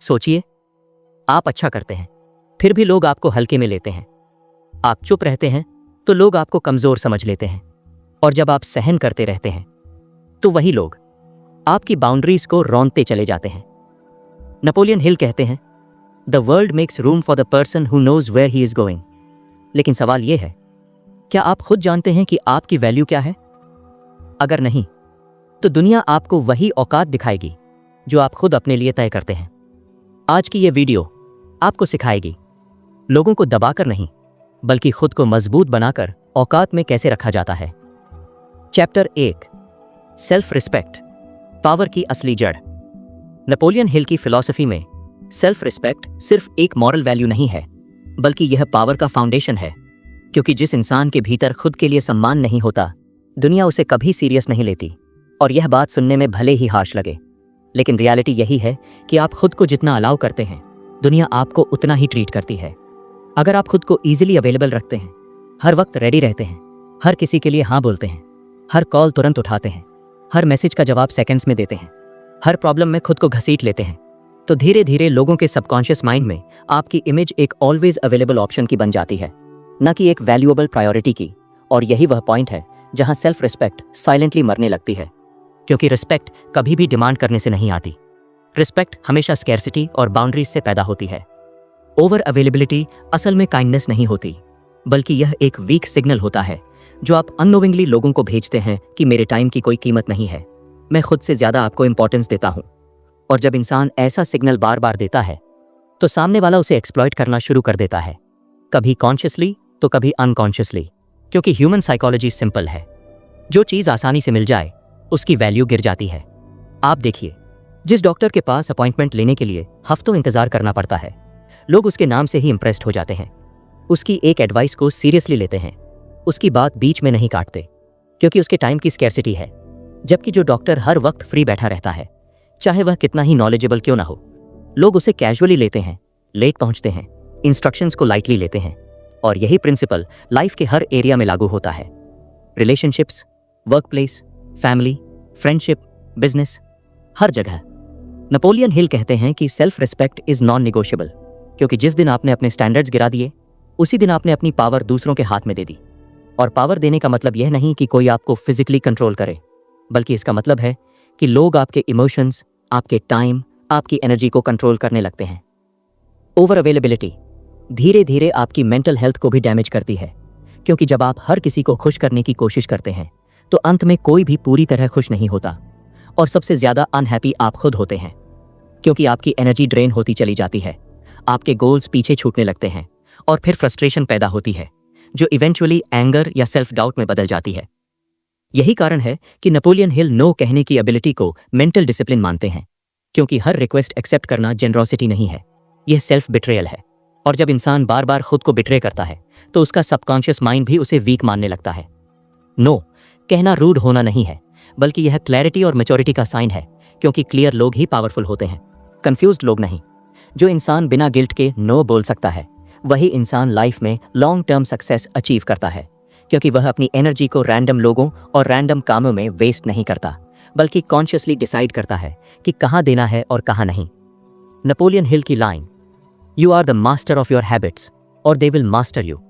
सोचिए, आप अच्छा करते हैं, फिर भी लोग आपको हल्के में लेते हैं। आप चुप रहते हैं तो लोग आपको कमजोर समझ लेते हैं। और जब आप सहन करते रहते हैं तो वही लोग आपकी बाउंड्रीज को रौंदते चले जाते हैं। नेपोलियन हिल कहते हैं, the world makes room for the person who knows where he is going. लेकिन सवाल यह है, क्या आप खुद जानते हैं कि आपकी वैल्यू क्या है? अगर नहीं, तो दुनिया आपको वही औकात दिखाएगी जो आप खुद अपने लिए तय करते हैं। आज की यह वीडियो आपको सिखाएगी लोगों को दबाकर नहीं, बल्कि खुद को मजबूत बनाकर औकात में कैसे रखा जाता है। चैप्टर 1, सेल्फ रिस्पेक्ट, पावर की असली जड़। नेपोलियन हिल की फिलॉसफी में सेल्फ रिस्पेक्ट सिर्फ एक मॉरल वैल्यू नहीं है, बल्कि यह पावर का फाउंडेशन है। क्योंकि जिस इंसान के भीतर खुद के लिए सम्मान नहीं होता, दुनिया उसे कभी सीरियस नहीं लेती। और यह बात सुनने में भले ही हार्श लगे, लेकिन रियलिटी यही है कि आप खुद को जितना अलाउ करते हैं, दुनिया आपको उतना ही ट्रीट करती है। अगर आप खुद को ईजिली अवेलेबल रखते हैं, हर वक्त रेडी रहते हैं, हर किसी के लिए हाँ बोलते हैं, हर कॉल तुरंत उठाते हैं, हर मैसेज का जवाब सेकंड्स में देते हैं, हर प्रॉब्लम में खुद को घसीट लेते हैं, तो धीरे धीरे लोगों के सबकॉन्शियस माइंड में आपकी इमेज एक ऑलवेज अवेलेबल ऑप्शन की बन जाती है, न कि एक वैल्यूएबल प्रायोरिटी की। और यही वह पॉइंट है जहां सेल्फ रिस्पेक्ट साइलेंटली मरने लगती है। क्योंकि रिस्पेक्ट कभी भी डिमांड करने से नहीं आती। रिस्पेक्ट हमेशा स्कैर्सिटी और बाउंड्रीज से पैदा होती है। ओवर अवेलेबिलिटी असल में काइंडनेस नहीं होती, बल्कि यह एक वीक सिग्नल होता है जो आप अननोविंगली लोगों को भेजते हैं कि मेरे टाइम की कोई कीमत नहीं है, मैं खुद से ज्यादा आपको इंपॉर्टेंस देता हूं। और जब इंसान ऐसा सिग्नल बार बार देता है, तो सामने वाला उसे एक्सप्लॉइट करना शुरू कर देता है, कभी कॉन्शियसली तो कभी अनकॉन्शियसली। क्योंकि ह्यूमन साइकोलॉजी सिंपल है, जो चीज आसानी से मिल जाए उसकी वैल्यू गिर जाती है। आप देखिए, जिस डॉक्टर के पास अपॉइंटमेंट लेने के लिए हफ्तों इंतजार करना पड़ता है, लोग उसके नाम से ही इंप्रेस्ड हो जाते हैं, उसकी एक एडवाइस को सीरियसली लेते हैं, उसकी बात बीच में नहीं काटते, क्योंकि उसके टाइम की स्कैर्सिटी है। जबकि जो डॉक्टर हर वक्त फ्री बैठा रहता है, चाहे वह कितना ही नॉलेजेबल क्यों ना हो, लोग उसे कैजुअली लेते हैं, लेट पहुंचते हैं, इंस्ट्रक्शंस को लाइटली लेते हैं। और यही प्रिंसिपल लाइफ के हर एरिया में लागू होता है। Relationships, work place, family, friendship, business, हर जगह। नेपोलियन हिल कहते हैं कि self respect is non negotiable, क्योंकि जिस दिन आपने अपने स्टैंडर्ड्स गिरा दिए, उसी दिन आपने अपनी पावर दूसरों के हाथ में दे दी। और पावर देने का मतलब यह नहीं कि कोई आपको फिजिकली कंट्रोल करे, बल्कि इसका मतलब है कि लोग आपके इमोशंस, आपके टाइम, आपकी एनर्जी को कंट्रोल करने लगते हैं। ओवर अवेलेबिलिटी धीरे धीरे आपकी मेंटल हेल्थ को भी डैमेज करती है, क्योंकि जब आप हर किसी को खुश करने की कोशिश करते हैं, तो अंत में कोई भी पूरी तरह खुश नहीं होता। और सबसे ज्यादा अनहैप्पी आप खुद होते हैं, क्योंकि आपकी एनर्जी ड्रेन होती चली जाती है, आपके गोल्स पीछे छूटने लगते हैं, और फिर फ्रस्ट्रेशन पैदा होती है, जो इवेंचुअली एंगर या सेल्फ डाउट में बदल जाती है। यही कारण है कि नेपोलियन हिल नो कहने की एबिलिटी को मेंटल डिसिप्लिन मानते हैं, क्योंकि हर रिक्वेस्ट एक्सेप्ट करना जेनरोसिटी नहीं है, यह सेल्फ बिट्रेयल है। और जब इंसान बार बार खुद को बिट्रे करता है, तो उसका सबकॉन्शियस माइंड भी उसे वीक मानने लगता है। नो कहना रूड होना नहीं है, बल्कि यह क्लैरिटी और मैच्योरिटी का साइन है, क्योंकि क्लियर लोग ही पावरफुल होते हैं, कंफ्यूज्ड लोग नहीं। जो इंसान बिना गिल्ट के नो बोल सकता है, वही इंसान लाइफ में लॉन्ग टर्म सक्सेस अचीव करता है, क्योंकि वह अपनी एनर्जी को रैंडम लोगों और रैंडम कामों में वेस्ट नहीं करता, बल्कि कॉन्शियसली डिसाइड करता है कि कहाँ देना है और कहाँ नहीं। नेपोलियन हिल की line, you are the master of your habits और दे विल मास्टर यू,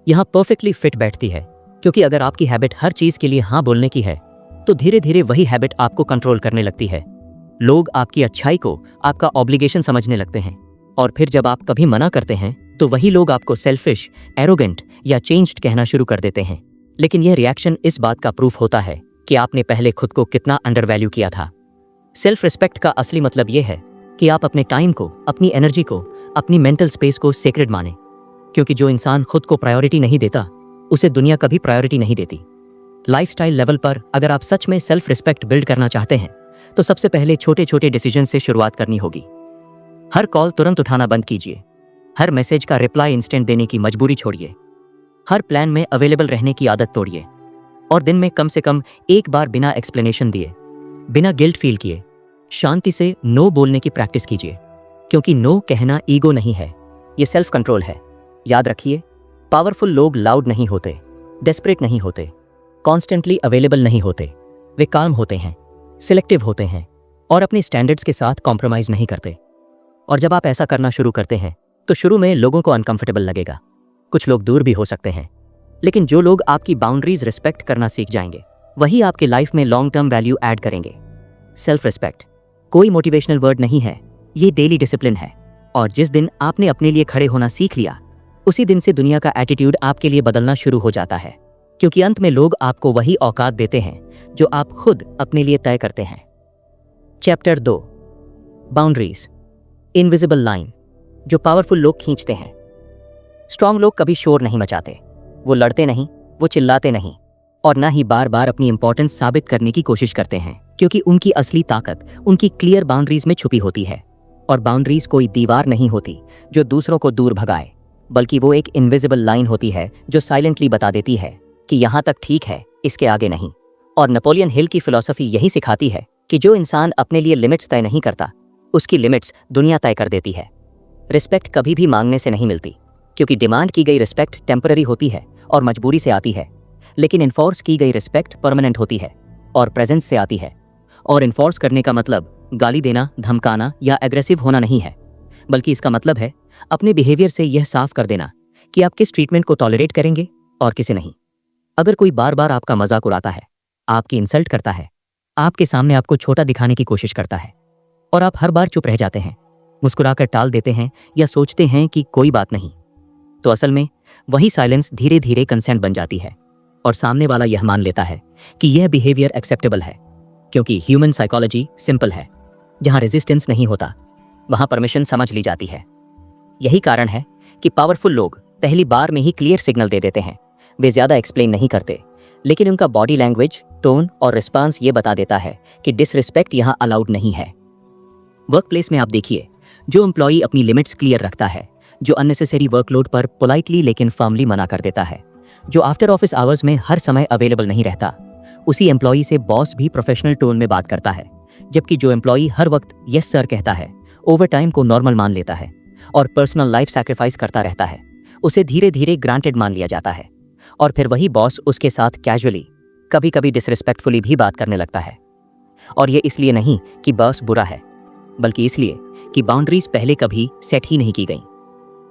यहाँ परफेक्टली फिट बैठती है। क्योंकि अगर आपकी हैबिट हर चीज के लिए हाँ बोलने की है, तो धीरे धीरे वही हैबिट आपको कंट्रोल करने लगती है। लोग आपकी अच्छाई को आपका ऑब्लिगेशन समझने लगते हैं, और फिर जब आप कभी मना करते हैं, तो वही लोग आपको सेल्फिश, एरोगेंट या चेंज्ड कहना शुरू कर देते हैं। लेकिन यह रिएक्शन इस बात का प्रूफ होता है कि आपने पहले खुद को कितना अंडरवैल्यू किया था। सेल्फ रिस्पेक्ट का असली मतलब यह है कि आप अपने टाइम को, अपनी एनर्जी को, अपनी मेंटल स्पेस को सेक्रेड माने, क्योंकि जो इंसान खुद को प्रायोरिटी नहीं देता, उसे दुनिया कभी प्रायोरिटी नहीं देती। लाइफस्टाइल लेवल पर अगर आप सच में सेल्फ रिस्पेक्ट बिल्ड करना चाहते हैं, तो सबसे पहले छोटे छोटे डिसीजन से शुरुआत करनी होगी। हर कॉल तुरंत उठाना बंद कीजिए, हर मैसेज का रिप्लाई इंस्टेंट देने की मजबूरी छोड़िए, हर प्लान में अवेलेबल रहने की आदत तोड़िए, और दिन में कम से कम एक बार बिना एक्सप्लेनेशन दिए, बिना गिल्ट फील किए, शांति से नो बोलने की प्रैक्टिस कीजिए। क्योंकि नो कहना ईगो नहीं है, ये सेल्फ कंट्रोल है। याद रखिए, पावरफुल लोग लाउड नहीं होते, डेस्परेट नहीं होते, कॉन्स्टेंटली अवेलेबल नहीं होते। वे काम होते हैं, सिलेक्टिव होते हैं, और अपने स्टैंडर्ड्स के साथ कॉम्प्रोमाइज नहीं करते। और जब आप ऐसा करना शुरू करते हैं तो शुरू में लोगों को अनकंफर्टेबल लगेगा, कुछ लोग दूर भी हो सकते हैं, लेकिन जो लोग आपकी बाउंड्रीज रिस्पेक्ट करना सीख जाएंगे वही आपके लाइफ में लॉन्ग टर्म वैल्यू ऐड करेंगे। सेल्फ रिस्पेक्ट कोई मोटिवेशनल वर्ड नहीं है, ये डेली डिसिप्लिन है। और जिस दिन आपने अपने लिए खड़े होना सीख लिया उसी दिन से दुनिया का एटीट्यूड आपके लिए बदलना शुरू हो जाता है, क्योंकि अंत में लोग आपको वही औकात देते हैं जो आप खुद अपने लिए तय करते हैं। चैप्टर 2 बाउंड्रीज, इनविजिबल लाइन जो पावरफुल लोग खींचते हैं। स्ट्रांग लोग कभी शोर नहीं मचाते, वो लड़ते नहीं, वो चिल्लाते नहीं, और ना ही बार बार अपनी इंपॉर्टेंस साबित करने की कोशिश करते हैं, क्योंकि उनकी असली ताकत उनकी क्लियर बाउंड्रीज में छुपी होती है। और बाउंड्रीज कोई दीवार नहीं होती जो दूसरों को दूर भगाए, बल्कि वो एक इनविजिबल लाइन होती है जो साइलेंटली बता देती है कि यहाँ तक ठीक है, इसके आगे नहीं। और नेपोलियन हिल की फिलॉसफी यही सिखाती है कि जो इंसान अपने लिए लिमिट्स तय नहीं करता उसकी लिमिट्स दुनिया तय कर देती है। रिस्पेक्ट कभी भी मांगने से नहीं मिलती, क्योंकि डिमांड की गई रिस्पेक्ट टेम्पररी होती है और मजबूरी से आती है, लेकिन इन्फोर्स की गई रिस्पेक्ट परमानेंट होती है और प्रेजेंस से आती है। और इन्फोर्स करने का मतलब गाली देना, धमकाना या एग्रेसिव होना नहीं है, बल्कि इसका मतलब है अपने बिहेवियर से यह साफ कर देना कि आप किस ट्रीटमेंट को टॉलरेट करेंगे और किसे नहीं। अगर कोई बार बार आपका मजाक उड़ाता है, आपकी इंसल्ट करता है, आपके सामने आपको छोटा दिखाने की कोशिश करता है और आप हर बार चुप रह जाते हैं, मुस्कुराकर टाल देते हैं या सोचते हैं कि कोई बात नहीं, तो असल में वही साइलेंस धीरे धीरे कंसेंट बन जाती है और सामने वाला यह मान लेता है कि यह बिहेवियर एक्सेप्टेबल है, क्योंकि ह्यूमन साइकोलॉजी सिंपल है। जहां रेजिस्टेंस नहीं होता वहां परमिशन समझ ली जाती है। यही कारण है कि पावरफुल लोग पहली बार में ही क्लियर सिग्नल दे देते हैं। वे ज्यादा एक्सप्लेन नहीं करते, लेकिन उनका बॉडी लैंग्वेज, टोन और रिस्पांस ये बता देता है कि डिसरिस्पेक्ट यहां अलाउड नहीं है। वर्क प्लेस में आप देखिए, जो एम्प्लॉई अपनी लिमिट्स क्लियर रखता है, जो अननेसेसरी वर्कलोड पर पोलाइटली लेकिन फर्मली मना कर देता है, जो आफ्टर ऑफिस आवर्स में हर समय अवेलेबल नहीं रहता, उसी एम्प्लॉई से बॉस भी प्रोफेशनल टोन में बात करता है। जबकि जो एम्प्लॉई हर वक्त यस सर कहता है, ओवर टाइम को नॉर्मल मान लेता है और पर्सनल लाइफ सैक्रिफाइस करता रहता है, उसे धीरे धीरे ग्रांटेड मान लिया जाता है। और फिर वही बॉस उसके साथ कैजुअली, कभी कभी डिसरिस्पेक्टफुली भी बात करने लगता है। और ये इसलिए नहीं कि बॉस बुरा है, बल्कि इसलिए कि बाउंड्रीज पहले कभी सेट ही नहीं की गई।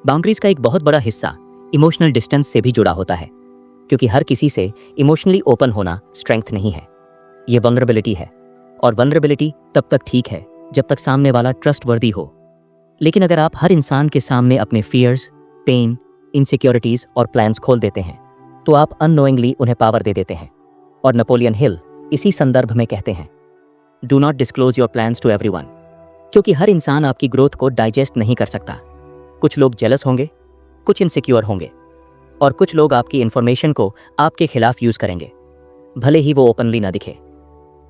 बाउंड्रीज का एक बहुत बड़ा हिस्सा इमोशनल डिस्टेंस से भी जुड़ा होता है, क्योंकि हर किसी से इमोशनली ओपन होना स्ट्रेंथ नहीं है, ये वल्नरेबिलिटी है। और वल्नरेबिलिटी तब तक ठीक है जब तक सामने वाला ट्रस्टवर्दी हो। लेकिन अगर आप हर इंसान के सामने अपने फियर्स, पेन, इनसिक्योरिटीज और प्लान्स खोल देते हैं तो आप अननोइंगली उन्हें पावर दे देते हैं। और नेपोलियन हिल इसी संदर्भ में कहते हैं, do not disclose your plans to everyone, क्योंकि हर इंसान आपकी ग्रोथ को डाइजेस्ट नहीं कर सकता। कुछ लोग जेलस होंगे, कुछ इनसिक्योर होंगे, और कुछ लोग आपकी इंफॉर्मेशन को आपके खिलाफ यूज करेंगे, भले ही वो ओपनली ना दिखे।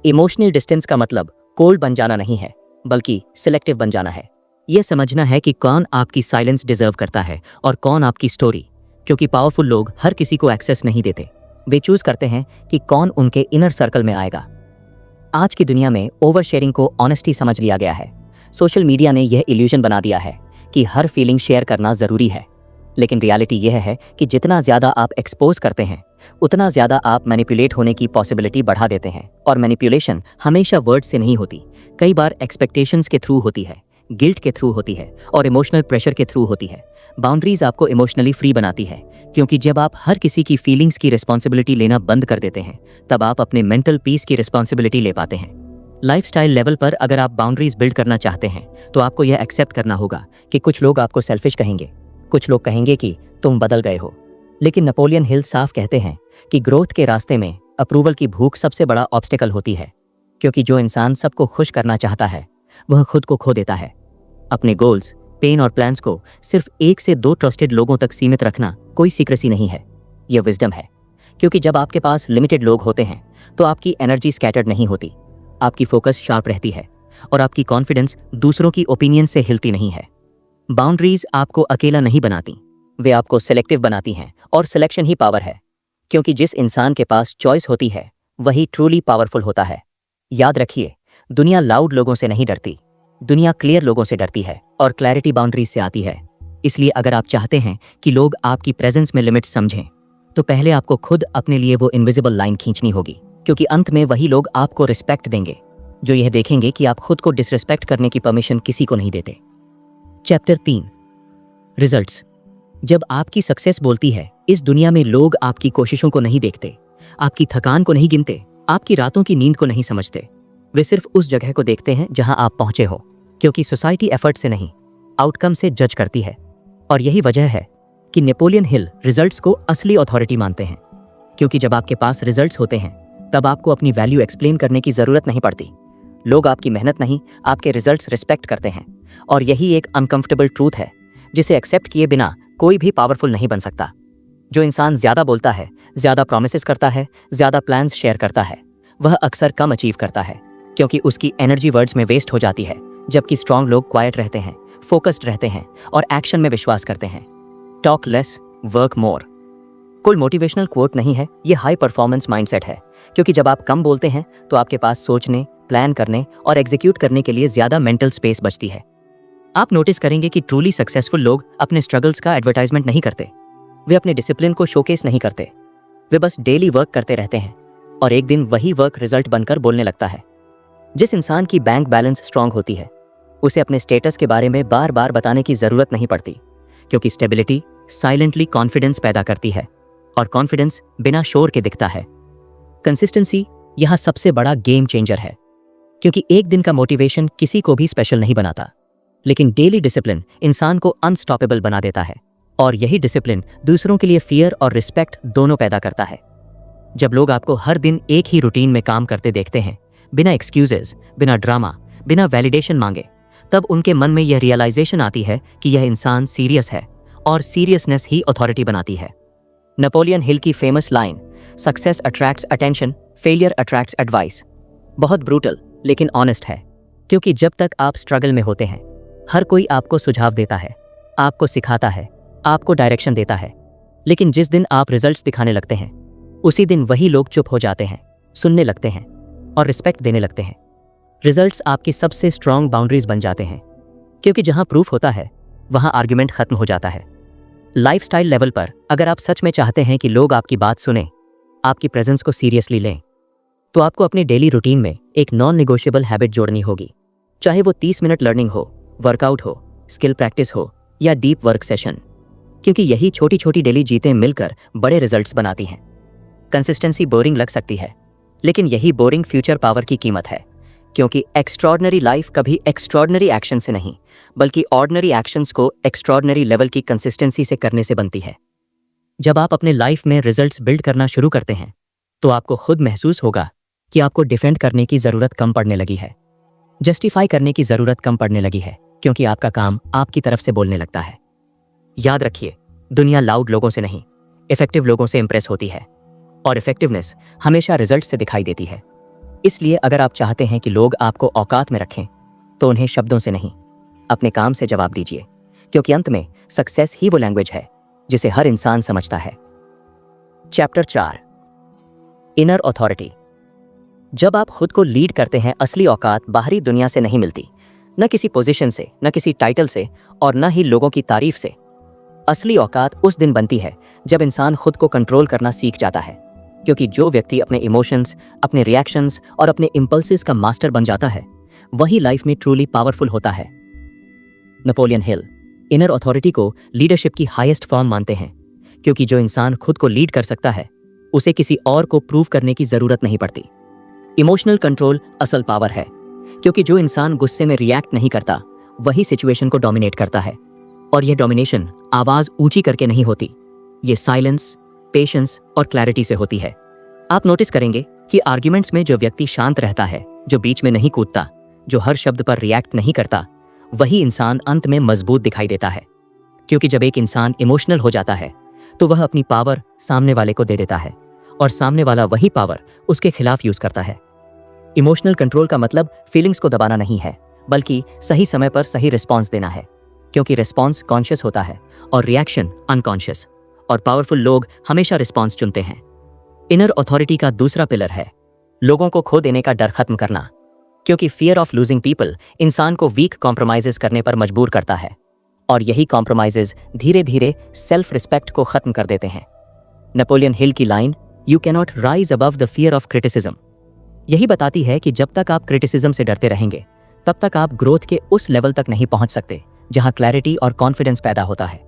इमोशनल डिस्टेंस का मतलब कोल्ड बन जाना नहीं है, बल्कि सिलेक्टिव बन जाना है। यह समझना है कि कौन आपकी साइलेंस डिजर्व करता है और कौन आपकी स्टोरी, क्योंकि पावरफुल लोग हर किसी को एक्सेस नहीं देते, वे चूज करते हैं कि कौन उनके इनर सर्कल में आएगा। आज की दुनिया में ओवर शेयरिंग को ऑनेस्टी समझ लिया गया है। सोशल मीडिया ने यह इल्यूजन बना दिया है कि हर फीलिंग शेयर करना जरूरी है, लेकिन रियलिटी यह है कि जितना ज्यादा आप एक्सपोज करते हैं उतना ज्यादा आप मैनिपुलेट होने की पॉसिबिलिटी बढ़ा देते हैं। और मैनिपुलेशन हमेशा वर्ड से नहीं होती, कई बार एक्सपेक्टेशंस के थ्रू होती है, गिल्ट के थ्रू होती है और इमोशनल प्रेशर के थ्रू होती है। बाउंड्रीज आपको इमोशनली फ्री बनाती है, क्योंकि जब आप हर किसी की फीलिंग्स की रिस्पॉन्सिबिलिटी लेना बंद कर देते हैं तब आप अपने मेंटल पीस की रिस्पॉन्सिबिलिटी ले पाते हैं। लाइफस्टाइल लेवल पर अगर आप बाउंड्रीज बिल्ड करना चाहते हैं तो आपको यह एक्सेप्ट करना होगा कि कुछ लोग आपको सेल्फिश कहेंगे, कुछ लोग कहेंगे कि तुम बदल गए हो। लेकिन नेपोलियन हिल साफ कहते हैं कि ग्रोथ के रास्ते में अप्रूवल की भूख सबसे बड़ा ऑब्स्टेकल होती है, क्योंकि जो इंसान सबको खुश करना चाहता है वह खुद को खो देता है। अपने गोल्स, पेन और प्लान्स को सिर्फ 1 से 2 ट्रस्टेड लोगों तक सीमित रखना कोई सीक्रेसी नहीं है, यह विजडम है। क्योंकि जब आपके पास लिमिटेड लोग होते हैं तो आपकी एनर्जी स्कैटर्ड नहीं होती, आपकी फोकस शार्प रहती है और आपकी कॉन्फिडेंस दूसरों की ओपिनियन से हिलती नहीं है। बाउंड्रीज आपको अकेला नहीं बनाती, वे आपको सिलेक्टिव बनाती हैं, और सिलेक्शन ही पावर है, क्योंकि जिस इंसान के पास चॉइस होती है वही ट्रूली पावरफुल होता है। याद रखिए, दुनिया लाउड लोगों से नहीं डरती, दुनिया क्लियर लोगों से डरती है, और क्लैरिटी बाउंड्रीज से आती है। इसलिए अगर आप चाहते हैं कि लोग आपकी प्रेजेंस में लिमिट्स समझें तो पहले आपको खुद अपने लिए वो इनविजिबल लाइन खींचनी होगी, क्योंकि अंत में वही लोग आपको रिस्पेक्ट देंगे जो यह देखेंगे कि आप खुद को डिसरिस्पेक्ट करने की परमिशन किसी को नहीं देते। Chapter 3 results. जब आपकी सक्सेस बोलती है, इस दुनिया में लोग आपकी कोशिशों को नहीं देखते, आपकी थकान को नहीं गिनते, आपकी रातों की नींद को नहीं समझते। वे सिर्फ उस जगह को देखते हैं जहां आप पहुंचे हो, क्योंकि सोसाइटी एफर्ट से नहीं, आउटकम से जज करती है। और यही वजह है कि नेपोलियन हिल रिजल्ट्स को असली अथॉरिटी मानते हैं, क्योंकि जब आपके पास रिजल्ट्स होते हैं तब आपको अपनी वैल्यू एक्सप्लेन करने की जरूरत नहीं पड़ती। लोग आपकी मेहनत नहीं, आपके रिजल्ट्स रिस्पेक्ट करते हैं। और यही एक अनकंफर्टेबल ट्रूथ है जिसे एक्सेप्ट किए बिना कोई भी पावरफुल नहीं बन सकता। जो इंसान ज्यादा बोलता है, ज्यादा प्रॉमिसेस करता है, ज्यादा प्लान्स शेयर करता है, वह अक्सर कम अचीव करता है, क्योंकि उसकी एनर्जी वर्ड्स में वेस्ट हो जाती है। जबकि स्ट्रांग लोग क्वाइट रहते हैं, फोकस्ड रहते हैं और एक्शन में विश्वास करते हैं। टॉक लेस, वर्क मोर कोई मोटिवेशनल कोट नहीं है, ये हाई परफॉर्मेंस माइंडसेट है। क्योंकि जब आप कम बोलते हैं तो आपके पास सोचने, प्लान करने और एग्जीक्यूट करने के लिए ज्यादा मेंटल स्पेस बचती है। आप नोटिस करेंगे कि ट्रूली सक्सेसफुल लोग अपने स्ट्रगल्स का एडवर्टाइजमेंट नहीं करते, वे अपने डिसिप्लिन को शोकेस नहीं करते, वे बस डेली वर्क करते रहते हैं और एक दिन वही वर्क रिजल्ट बनकर बोलने लगता है। जिस इंसान की बैंक बैलेंस स्ट्रांग होती है, उसे अपने स्टेटस के बारे में बार बार बताने की जरूरत नहीं पड़ती, क्योंकि स्टेबिलिटी साइलेंटली कॉन्फिडेंस पैदा करती है और कॉन्फिडेंस बिना शोर के दिखता है। कंसिस्टेंसी यहां सबसे बड़ा गेम चेंजर है, क्योंकि एक दिन का मोटिवेशन किसी को भी स्पेशल नहीं बनाता, लेकिन डेली डिसिप्लिन इंसान को अनस्टॉपेबल बना देता है। और यही डिसिप्लिन दूसरों के लिए फियर और रिस्पेक्ट दोनों पैदा करता है। जब लोग आपको हर दिन एक ही रूटीन में काम करते देखते हैं, बिना एक्सक्यूजेस, बिना ड्रामा, बिना वैलिडेशन मांगे, तब उनके मन में यह रियलाइजेशन आती है कि यह इंसान सीरियस है और सीरियसनेस ही अथॉरिटी बनाती है। नेपोलियन हिल की famous line, success attracts attention, failure attracts advice, बहुत ब्रूटल लेकिन ऑनेस्ट है। क्योंकि जब तक आप स्ट्रगल में होते हैं, हर कोई आपको सुझाव देता है, आपको सिखाता है, आपको डायरेक्शन देता है। लेकिन जिस दिन आप रिजल्ट्स दिखाने लगते हैं, उसी दिन वही लोग चुप हो जाते हैं, सुनने लगते हैं और रिस्पेक्ट देने लगते हैं। रिजल्ट्स आपकी सबसे स्ट्रांग बाउंड्रीज बन जाते हैं, क्योंकि जहां प्रूफ होता है वहां आर्ग्यूमेंट खत्म हो जाता है। लाइफस्टाइल लेवल पर अगर आप सच में चाहते हैं कि लोग आपकी बात सुने, आपकी प्रेजेंस को सीरियसली लें, तो आपको अपनी डेली रूटीन में एक नॉन निगोशिएबल हैबिट जोड़नी होगी। चाहे वो 30 मिनट लर्निंग हो, वर्कआउट हो, स्किल प्रैक्टिस हो या डीप वर्क सेशन, क्योंकि यही छोटी छोटी डेली जीतें मिलकर बड़े रिजल्ट्स बनाती हैं। कंसिस्टेंसी बोरिंग लग सकती है, लेकिन यही बोरिंग फ्यूचर पावर की कीमत है, क्योंकि एक्स्ट्रॉर्डनरी लाइफ कभी एक्स्ट्रॉर्डनरी एक्शन से नहीं, बल्कि ऑर्डिनरी एक्शंस को एक्स्ट्रॉर्डनरी लेवल की कंसिस्टेंसी से करने से बनती है। जब आप अपने लाइफ में रिजल्ट्स बिल्ड करना शुरू करते हैं, तो आपको खुद महसूस होगा कि आपको डिफेंड करने की जरूरत कम पड़ने लगी है, जस्टिफाई करने की जरूरत कम पड़ने लगी है, क्योंकि आपका काम आपकी तरफ से बोलने लगता है। याद रखिए, दुनिया लाउड लोगों से नहीं, इफेक्टिव लोगों से इंप्रेस होती है, और इफेक्टिवनेस हमेशा रिजल्ट से दिखाई देती है। इसलिए अगर आप चाहते हैं कि लोग आपको औकात में रखें, तो उन्हें शब्दों से नहीं, अपने काम से जवाब दीजिए, क्योंकि अंत में सक्सेस ही वो लैंग्वेज है जिसे हर इंसान समझता है। Chapter 4 inner authority. जब आप खुद को लीड करते हैं, असली औकात बाहरी दुनिया से नहीं मिलती, न किसी पोजीशन से, न किसी टाइटल से और न ही लोगों की तारीफ से। असली औकात उस दिन बनती है जब इंसान खुद को कंट्रोल करना सीख जाता है, क्योंकि जो व्यक्ति अपने इमोशंस, अपने रिएक्शंस और अपने इंपल्सेस का मास्टर बन जाता है, वही लाइफ में ट्रूली पावरफुल होता है। नेपोलियन हिल इनर अथॉरिटी को लीडरशिप की हाईएस्ट फॉर्म मानते हैं, क्योंकि जो इंसान खुद को लीड कर सकता है, उसे किसी और को प्रूव करने की जरूरत नहीं पड़ती। इमोशनल कंट्रोल असल पावर है, क्योंकि जो इंसान गुस्से में रिएक्ट नहीं करता, वही सिचुएशन को डोमिनेट करता है। और यह डोमिनेशन आवाज ऊंची करके नहीं होती, ये साइलेंस, पेशेंस और क्लैरिटी से होती है। आप नोटिस करेंगे कि आर्ग्यूमेंट्स में जो व्यक्ति शांत रहता है, जो बीच में नहीं कूदता, जो हर शब्द पर रिएक्ट नहीं करता, वही इंसान अंत में मजबूत दिखाई देता है। क्योंकि जब एक इंसान इमोशनल हो जाता है, तो वह अपनी पावर सामने वाले को दे देता है, और सामने वाला वही पावर उसके खिलाफ यूज करता है। इमोशनल कंट्रोल का मतलब फीलिंग्स को दबाना नहीं है, बल्कि सही समय पर सही रिस्पॉन्स देना है, क्योंकि रिस्पॉन्स कॉन्शियस होता है और रिएक्शन अनकॉन्शियस, और पावरफुल लोग हमेशा रिस्पॉन्स चुनते हैं। इनर अथॉरिटी का दूसरा पिलर है लोगों को खो देने का डर खत्म करना, क्योंकि फियर ऑफ लूजिंग पीपल इंसान को वीक कॉम्प्रोमाइजेस करने पर मजबूर करता है, और यही कॉम्प्रोमाइजेस धीरे धीरे सेल्फ रिस्पेक्ट को खत्म कर देते हैं। नेपोलियन हिल की line, you cannot rise above the fear of criticism, यही बताती है कि जब तक आप क्रिटिसिज्म से डरते रहेंगे, तब तक आप ग्रोथ के उस लेवल तक नहीं पहुंच सकते जहां क्लैरिटी और कॉन्फिडेंस पैदा होता है।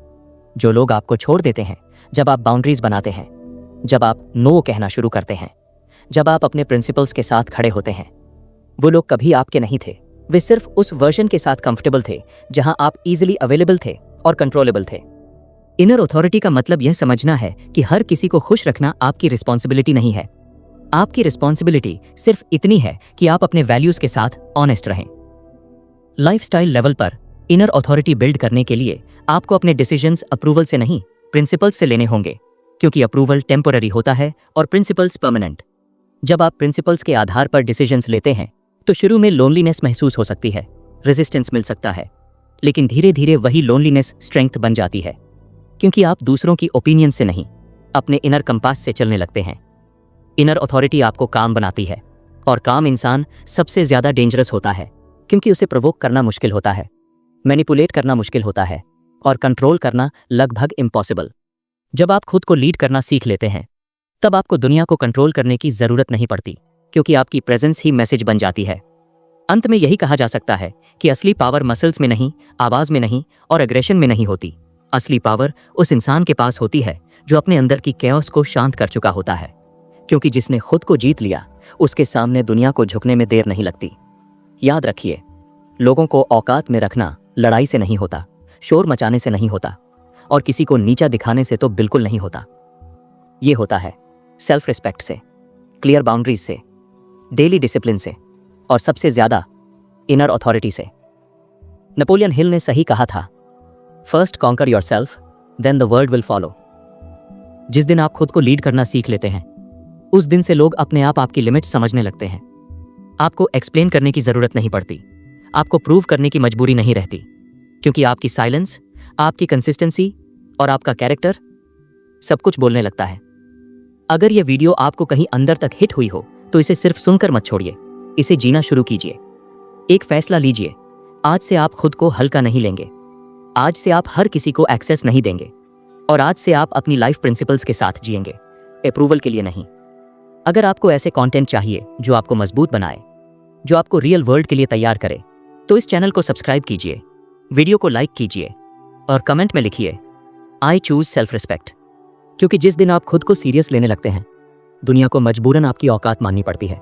जो लोग आपको छोड़ देते हैं जब आप बाउंड्रीज बनाते हैं, जब आप नो कहना शुरू करते हैं, जब आप अपने प्रिंसिपल्स के साथ खड़े होते हैं, वो लोग कभी आपके नहीं थे। वे सिर्फ उस वर्जन के साथ कंफर्टेबल थे जहां आप इजीली अवेलेबल थे और कंट्रोलेबल थे। इनर अथॉरिटी का मतलब यह समझना है कि हर किसी को खुश रखना आपकी रिस्पॉन्सिबिलिटी नहीं है। आपकी रिस्पॉन्सिबिलिटी सिर्फ इतनी है कि आप अपने वैल्यूज के साथ ऑनेस्ट रहें। लाइफस्टाइल लेवल पर इनर अथॉरिटी बिल्ड करने के लिए आपको अपने डिसीजंस अप्रूवल से नहीं, प्रिंसिपल्स से लेने होंगे, क्योंकि अप्रूवल टेम्पोररी होता है और प्रिंसिपल्स परमानेंट। जब आप प्रिंसिपल्स के आधार पर डिसीजंस लेते हैं तो शुरू में लोनलीनेस महसूस हो सकती है, रेजिस्टेंस मिल सकता है, लेकिन धीरे धीरे वही लोनलीनेस स्ट्रेंथ बन जाती है, क्योंकि आप दूसरों की ओपिनियन से नहीं, अपने इनर कंपास से चलने लगते हैं। इनर अथॉरिटी आपको काम बनाती है, और काम इंसान सबसे ज्यादा डेंजरस होता है, क्योंकि उसे प्रोवोक करना मुश्किल होता है, मैनिपुलेट करना मुश्किल होता है और कंट्रोल करना लगभग इम्पॉसिबल। जब आप खुद को लीड करना सीख लेते हैं तब आपको दुनिया को कंट्रोल करने की जरूरत नहीं पड़ती, क्योंकि आपकी प्रेजेंस ही मैसेज बन जाती है। अंत में यही कहा जा सकता है कि असली पावर मसल्स में नहीं, आवाज में नहीं और एग्रेशन में नहीं होती। असली पावर उस इंसान के पास होती है जो अपने अंदर की कैओस को शांत कर चुका होता है, क्योंकि जिसने खुद को जीत लिया उसके सामने दुनिया को झुकने में देर नहीं लगती। याद रखिए, लोगों को औकात में रखना लड़ाई से नहीं होता, शोर मचाने से नहीं होता, और किसी को नीचा दिखाने से तो बिल्कुल नहीं होता। ये होता है सेल्फ रिस्पेक्ट से, क्लियर बाउंड्रीज से, डेली डिसिप्लिन से, और सबसे ज्यादा इनर अथॉरिटी से। नेपोलियन हिल ने सही कहा था, first conquer yourself, then the world will follow. जिस दिन आप खुद को लीड करना सीख लेते हैं उस दिन से लोग अपने आप आपकी लिमिट्स समझने लगते हैं। आपको एक्सप्लेन करने की जरूरत नहीं पड़ती, आपको प्रूव करने की मजबूरी नहीं रहती, क्योंकि आपकी साइलेंस, आपकी कंसिस्टेंसी और आपका कैरेक्टर सब कुछ बोलने लगता है। अगर यह वीडियो आपको कहीं अंदर तक हिट हुई हो तो इसे सिर्फ सुनकर मत छोड़िए, इसे जीना शुरू कीजिए। एक फैसला लीजिए, आज से आप खुद को हल्का नहीं लेंगे, आज से आप हर किसी को एक्सेस नहीं देंगे, और आज से आप अपनी लाइफ प्रिंसिपल्स के साथ जिएंगे, अप्रूवल के लिए नहीं। अगर आपको ऐसे कंटेंट चाहिए जो आपको मजबूत बनाए, जो आपको रियल वर्ल्ड के लिए तैयार करे, तो इस चैनल को सब्सक्राइब कीजिए, वीडियो को लाइक कीजिए और कमेंट में लिखिए आई चूज सेल्फ रिस्पेक्ट। क्योंकि जिस दिन आप खुद को सीरियस लेने लगते हैं दुनिया को मजबूरन आपकी औकात माननी पड़ती है।